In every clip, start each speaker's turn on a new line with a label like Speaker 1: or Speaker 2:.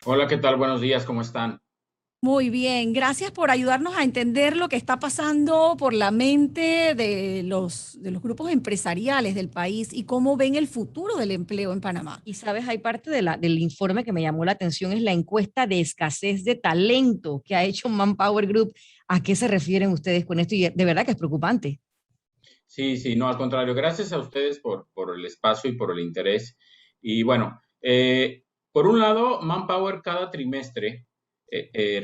Speaker 1: Hola, ¿qué tal? Buenos días, ¿cómo están?
Speaker 2: Muy bien, gracias por ayudarnos a entender lo que está pasando por la mente de los grupos empresariales del país y cómo ven el futuro del empleo en Panamá.
Speaker 3: Y sabes, hay parte del informe que me llamó la atención, es la encuesta de escasez de talento que ha hecho Manpower Group. ¿A qué se refieren ustedes con esto? Y de verdad que es preocupante.
Speaker 1: Sí, sí, no, al contrario, gracias a ustedes por el espacio y por el interés. Y bueno, por un lado, Manpower cada trimestre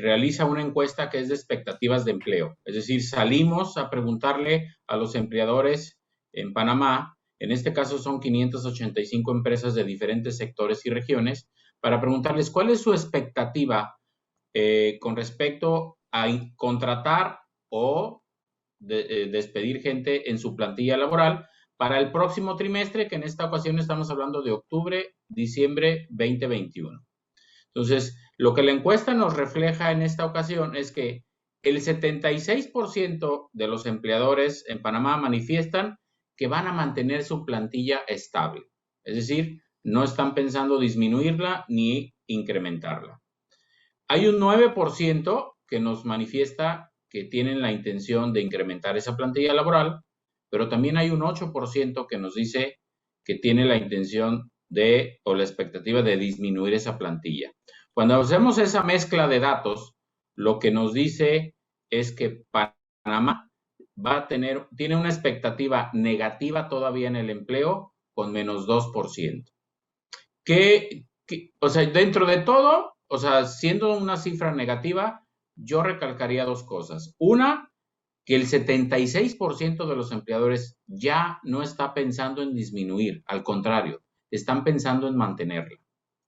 Speaker 1: realiza una encuesta que es de expectativas de empleo. Es decir, salimos a preguntarle a los empleadores en Panamá, en este caso son 585 empresas de diferentes sectores y regiones, para preguntarles cuál es su expectativa con respecto a contratar o despedir gente en su plantilla laboral para el próximo trimestre, que en esta ocasión estamos hablando de octubre, diciembre 2021. Entonces, lo que la encuesta nos refleja en esta ocasión es que el 76% de los empleadores en Panamá manifiestan que van a mantener su plantilla estable. Es decir, no están pensando disminuirla ni incrementarla. Hay un 9% que nos manifiesta que tienen la intención de incrementar esa plantilla laboral, pero también hay un 8% que nos dice que tiene la intención de o la expectativa de disminuir esa plantilla. Cuando hacemos esa mezcla de datos, lo que nos dice es que Panamá tiene una expectativa negativa todavía en el empleo con menos 2%. O sea, dentro de todo, o sea, siendo una cifra negativa, yo recalcaría dos cosas. Una, que el 76% de los empleadores ya no está pensando en disminuir, al contrario, están pensando en mantenerla.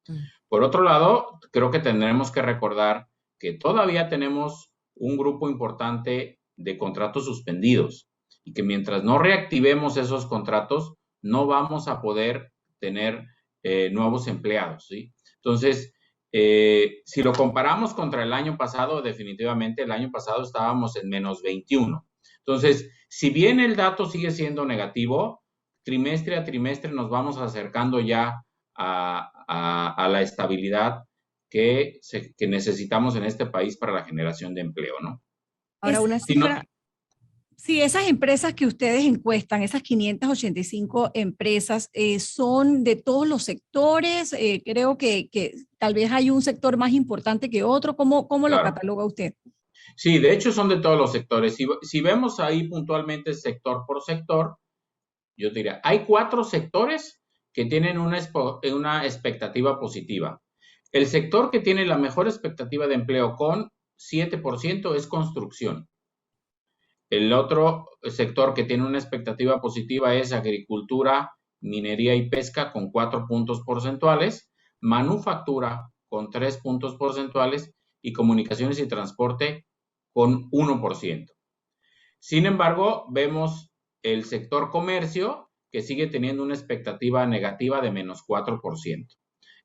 Speaker 3: Mm.
Speaker 1: Por otro lado, creo que tendremos que recordar que todavía tenemos un grupo importante de contratos suspendidos y que mientras no reactivemos esos contratos, no vamos a poder tener nuevos empleados, ¿sí? Entonces, si lo comparamos contra el año pasado, definitivamente el año pasado estábamos en menos 21. Entonces, si bien el dato sigue siendo negativo, trimestre a trimestre nos vamos acercando ya a la estabilidad que necesitamos en este país para la generación de empleo, ¿no?
Speaker 3: Ahora, una
Speaker 1: Si no,
Speaker 3: cifra,
Speaker 2: Si esas empresas que ustedes encuestan, esas 585 empresas, son de todos los sectores, creo que tal vez hay un sector más importante que otro. ¿Cómo lo
Speaker 1: claro.
Speaker 2: cataloga usted?
Speaker 1: Sí, de hecho son de todos los sectores. Si vemos ahí puntualmente sector por sector, yo diría, hay cuatro sectores que tienen una expectativa positiva. El sector que tiene la mejor expectativa de empleo con 7% es construcción. El otro sector que tiene una expectativa positiva es agricultura, minería y pesca con 4 puntos porcentuales, manufactura con 3 puntos porcentuales y comunicaciones y transporte con 1%. Sin embargo, vemos el sector comercio que sigue teniendo una expectativa negativa de menos 4%.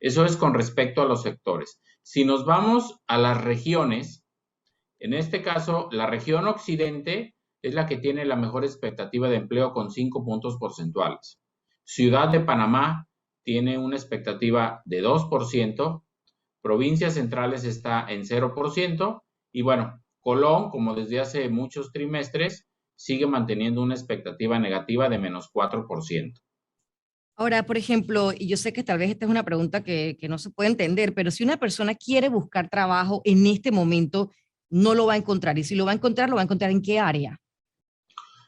Speaker 1: Eso es con respecto a los sectores. Si nos vamos a las regiones, en este caso, la región occidente es la que tiene la mejor expectativa de empleo con 5 puntos porcentuales. Ciudad de Panamá tiene una expectativa de 2%, provincias centrales está en 0% y bueno, Colón, como desde hace muchos trimestres, sigue manteniendo una expectativa negativa de menos 4%.
Speaker 3: ahora, por ejemplo, y yo sé que tal vez esta es una pregunta que no se puede entender, pero si una persona quiere buscar trabajo en este momento, no lo va a encontrar. Y si lo va a encontrar, ¿lo va a encontrar en qué área?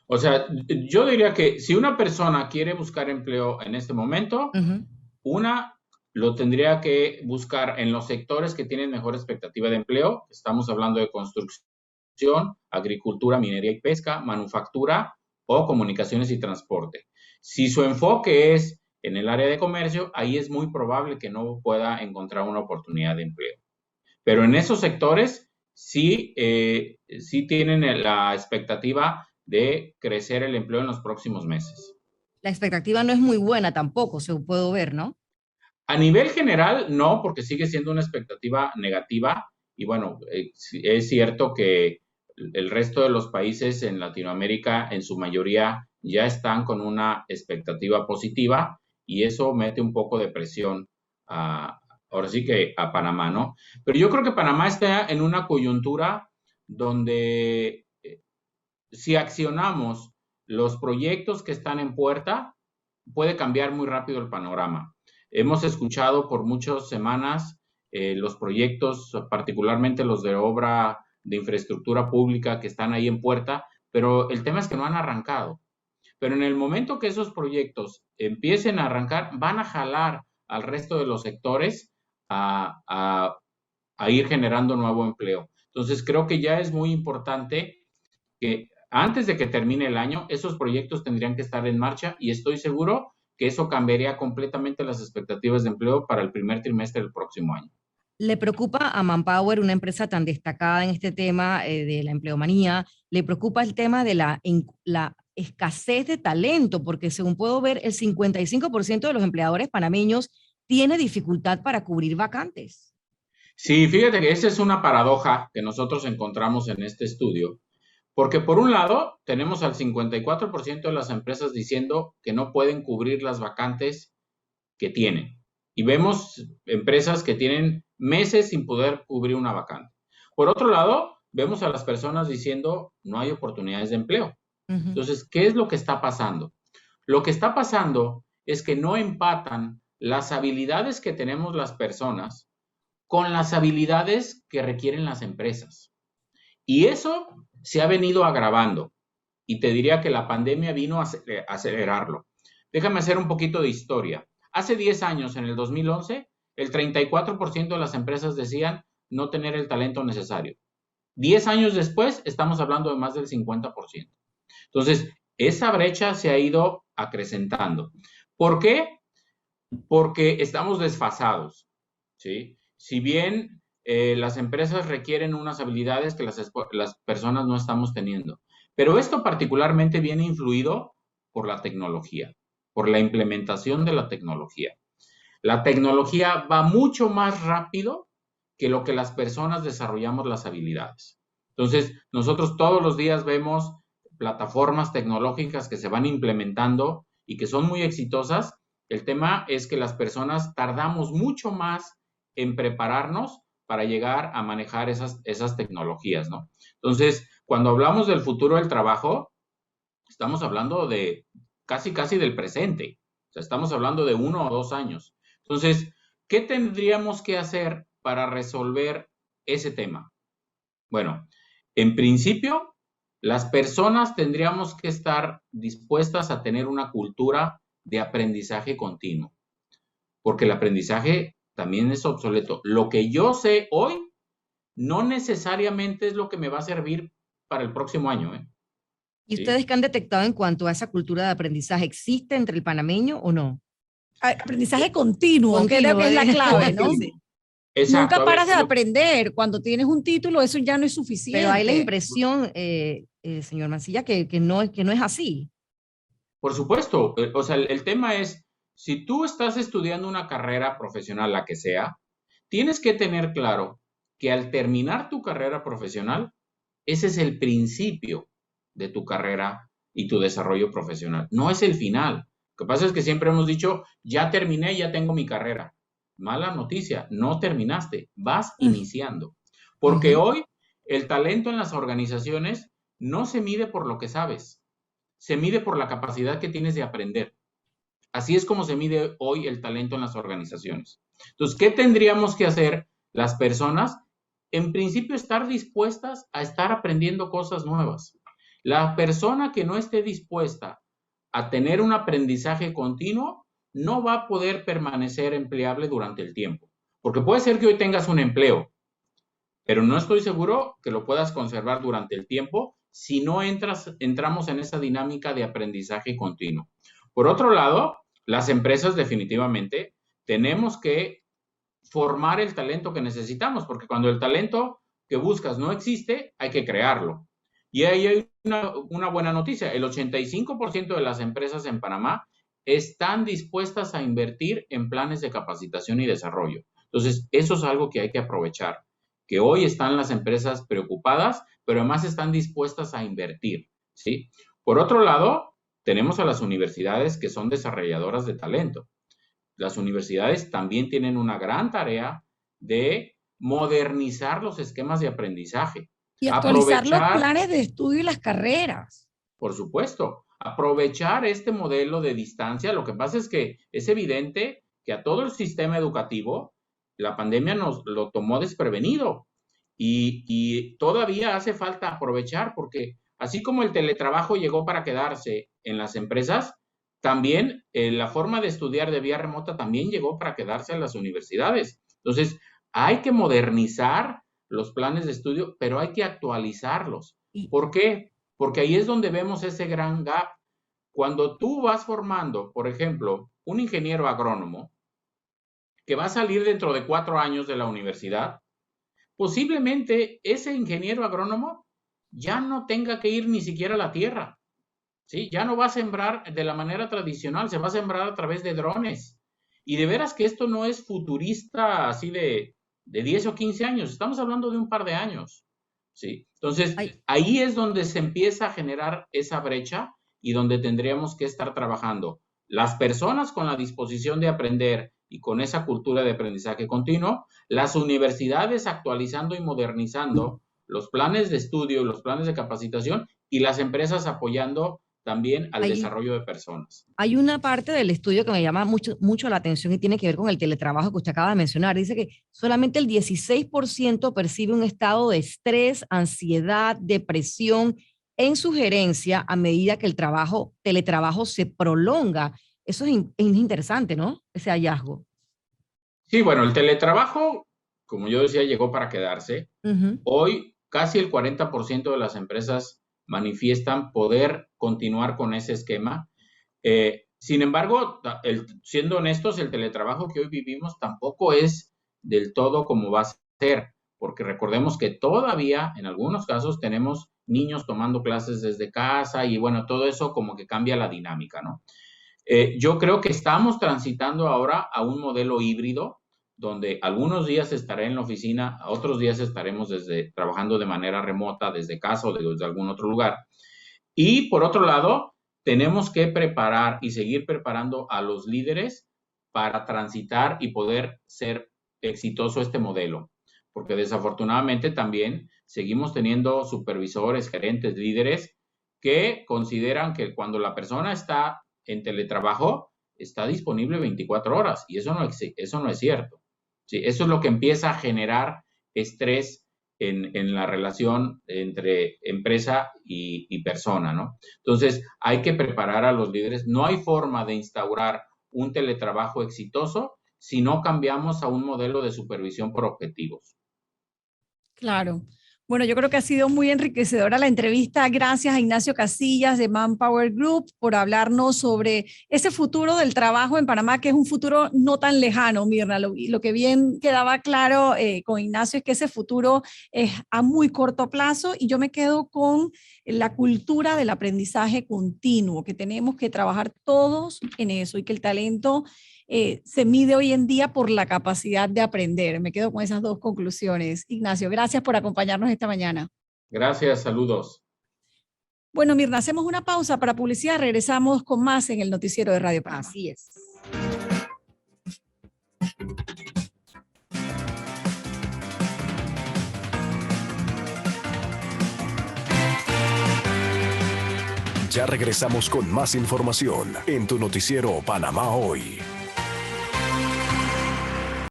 Speaker 1: O sea, yo diría que si una persona quiere buscar empleo en este momento,
Speaker 3: Ujú.
Speaker 1: una lo tendría que buscar en los sectores que tienen mejor expectativa de empleo. Estamos hablando de construcción, agricultura, minería y pesca, manufactura o comunicaciones y transporte. Si su enfoque es en el área de comercio, ahí es muy probable que no pueda encontrar una oportunidad de empleo. Pero en esos sectores sí tienen la expectativa de crecer el empleo en los próximos meses.
Speaker 3: La expectativa no es muy buena tampoco, se puede ver, ¿no?
Speaker 1: A nivel general, no, porque sigue siendo una expectativa negativa. Y bueno, es cierto que el resto de los países en Latinoamérica, en su mayoría, ya están con una expectativa positiva y eso mete un poco de presión a, ahora sí que a Panamá, ¿no? Pero yo creo que Panamá está en una coyuntura donde si accionamos los proyectos que están en puerta, puede cambiar muy rápido el panorama. Hemos escuchado por muchas semanas los proyectos, particularmente los de obra de infraestructura pública que están ahí en puerta, pero el tema es que no han arrancado. Pero en el momento que esos proyectos empiecen a arrancar, van a jalar al resto de los sectores a ir generando nuevo empleo. Entonces, creo que ya es muy importante que antes de que termine el año, esos proyectos tendrían que estar en marcha y estoy seguro que eso cambiaría completamente las expectativas de empleo para el primer trimestre del próximo año.
Speaker 3: ¿Le preocupa a Manpower, una empresa tan destacada en este tema de la empleomanía, le preocupa el tema de la escasez de talento? Porque según puedo ver, el 55% de los empleadores panameños tiene dificultad para cubrir vacantes.
Speaker 1: Sí, fíjate que esa es una paradoja que nosotros encontramos en este estudio, porque por un lado tenemos al 54% de las empresas diciendo que no pueden cubrir las vacantes que tienen. Y vemos empresas que tienen meses sin poder cubrir una vacante. Por otro lado, vemos a las personas diciendo no hay oportunidades de empleo. Entonces, ¿qué es lo que está pasando? Lo que está pasando es que no empatan las habilidades que tenemos las personas con las habilidades que requieren las empresas. Y eso se ha venido agravando. Y te diría que la pandemia vino a acelerarlo. Déjame hacer un poquito de historia. Hace 10 años, en el 2011, el 34% de las empresas decían no tener el talento necesario. 10 años después, estamos hablando de más del 50%. Entonces, esa brecha se ha ido acrecentando. ¿Por qué? Porque estamos desfasados, ¿sí? Si bien las empresas requieren unas habilidades que las personas no estamos teniendo. Pero esto particularmente viene influido por la tecnología, por la implementación de la tecnología. La tecnología va mucho más rápido que lo que las personas desarrollamos las habilidades. Entonces, nosotros todos los días vemos plataformas tecnológicas que se van implementando y que son muy exitosas. El tema es que las personas tardamos mucho más en prepararnos para llegar a manejar esas tecnologías, ¿no? Entonces, cuando hablamos del futuro del trabajo, estamos hablando de casi del presente. O sea, estamos hablando de 1 o 2 años. Entonces, ¿qué tendríamos que hacer para resolver ese tema? Bueno, en principio, las personas tendríamos que estar dispuestas a tener una cultura de aprendizaje continuo, porque el aprendizaje también es obsoleto. Lo que yo sé hoy no necesariamente es lo que me va a servir para el próximo año, ¿eh?
Speaker 3: ¿Y ustedes qué han detectado en cuanto a esa cultura de aprendizaje? ¿Existe entre el panameño o no?
Speaker 2: Aprendizaje continuo, creo que es la clave, ¿no? Sí.
Speaker 1: Exacto.
Speaker 2: Nunca paras de aprender. Cuando tienes un título, eso ya no es suficiente.
Speaker 3: Pero hay la impresión, señor Mancilla, que no es así.
Speaker 1: Por supuesto. O sea, el tema es, si tú estás estudiando una carrera profesional, la que sea, tienes que tener claro que al terminar tu carrera profesional, ese es el principio de tu carrera y tu desarrollo profesional. No es el final. Lo que pasa es que siempre hemos dicho, ya terminé, ya tengo mi carrera. Mala noticia, no terminaste, vas iniciando. Porque hoy el talento en las organizaciones no se mide por lo que sabes, se mide por la capacidad que tienes de aprender. Así es como se mide hoy el talento en las organizaciones. Entonces, ¿qué tendríamos que hacer las personas? En principio, estar dispuestas a estar aprendiendo cosas nuevas. La persona que no esté dispuesta a tener un aprendizaje continuo no va a poder permanecer empleable durante el tiempo. Porque puede ser que hoy tengas un empleo, pero no estoy seguro que lo puedas conservar durante el tiempo si no entramos en esa dinámica de aprendizaje continuo. Por otro lado, las empresas definitivamente tenemos que formar el talento que necesitamos, porque cuando el talento que buscas no existe, hay que crearlo. Y ahí hay una buena noticia, el 85% de las empresas en Panamá están dispuestas a invertir en planes de capacitación y desarrollo. Entonces, eso es algo que hay que aprovechar, que hoy están las empresas preocupadas, pero además están dispuestas a invertir, ¿sí? Por otro lado, tenemos a las universidades que son desarrolladoras de talento. las universidades también tienen una gran tarea de modernizar los esquemas de aprendizaje.
Speaker 2: Y actualizar los planes de estudio y las carreras.
Speaker 1: Por supuesto, aprovechar este modelo de distancia. Lo que pasa es que es evidente que a todo el sistema educativo la pandemia nos lo tomó desprevenido y todavía hace falta aprovechar, porque así como el teletrabajo llegó para quedarse en las empresas, también la forma de estudiar de vía remota también llegó para quedarse en las universidades. Entonces, hay que modernizar los planes de estudio, pero hay que actualizarlos. ¿Por qué? Porque ahí es donde vemos ese gran gap. Cuando tú vas formando, por ejemplo, un ingeniero agrónomo que va a salir dentro de 4 años de la universidad, posiblemente ese ingeniero agrónomo ya no tenga que ir ni siquiera a la tierra, ¿sí? Ya no va a sembrar de la manera tradicional, se va a sembrar a través de drones. Y de veras que esto no es futurista así de 10 o 15 años, estamos hablando de un par de años, ¿sí? Entonces, ahí es donde se empieza a generar esa brecha y donde tendríamos que estar trabajando. Las personas con la disposición de aprender y con esa cultura de aprendizaje continuo, las universidades actualizando y modernizando los planes de estudio, los planes de capacitación y las empresas apoyando también al desarrollo de personas.
Speaker 3: Hay una parte del estudio que me llama mucho la atención y tiene que ver con el teletrabajo que usted acaba de mencionar. Dice que solamente el 16% percibe un estado de estrés, ansiedad, depresión en su gerencia a medida que el teletrabajo se prolonga. Eso es interesante, ¿no? Ese hallazgo.
Speaker 1: Sí, bueno, el teletrabajo, como yo decía, llegó para quedarse. Hoy casi el 40% de las empresas manifiestan poder continuar con ese esquema. Sin embargo, siendo honestos, el teletrabajo que hoy vivimos tampoco es del todo como va a ser, porque recordemos que todavía en algunos casos tenemos niños tomando clases desde casa y bueno, todo eso como que cambia la dinámica, ¿no? Yo creo que estamos transitando ahora a un modelo híbrido donde algunos días estaré en la oficina, otros días estaremos trabajando de manera remota desde casa o desde algún otro lugar. Y por otro lado, tenemos que preparar y seguir preparando a los líderes para transitar y poder ser exitoso este modelo. Porque desafortunadamente también seguimos teniendo supervisores, gerentes, líderes que consideran que cuando la persona está en teletrabajo, está disponible 24 horas y eso no es cierto. Sí, eso es lo que empieza a generar estrés en la relación entre empresa y persona, ¿no? Entonces, hay que preparar a los líderes. No hay forma de instaurar un teletrabajo exitoso si no cambiamos a un modelo de supervisión por objetivos.
Speaker 2: Claro. Bueno, yo creo que ha sido muy enriquecedora la entrevista. Gracias a Ignacio Casillas de Manpower Group por hablarnos sobre ese futuro del trabajo en Panamá, que es un futuro no tan lejano, Mirna. Lo que bien quedaba claro con Ignacio es que ese futuro es a muy corto plazo y yo me quedo con la cultura del aprendizaje continuo, que tenemos que trabajar todos en eso y que el talento se mide hoy en día por la capacidad de aprender. Me quedo con esas dos conclusiones. Ignacio, gracias por acompañarnos esta mañana.
Speaker 1: Gracias, saludos.
Speaker 2: Bueno, Mirna, hacemos una pausa para publicidad. Regresamos con más en el noticiero de Radio Panamá.
Speaker 3: Así es.
Speaker 4: Ya regresamos con más información en tu noticiero Panamá Hoy.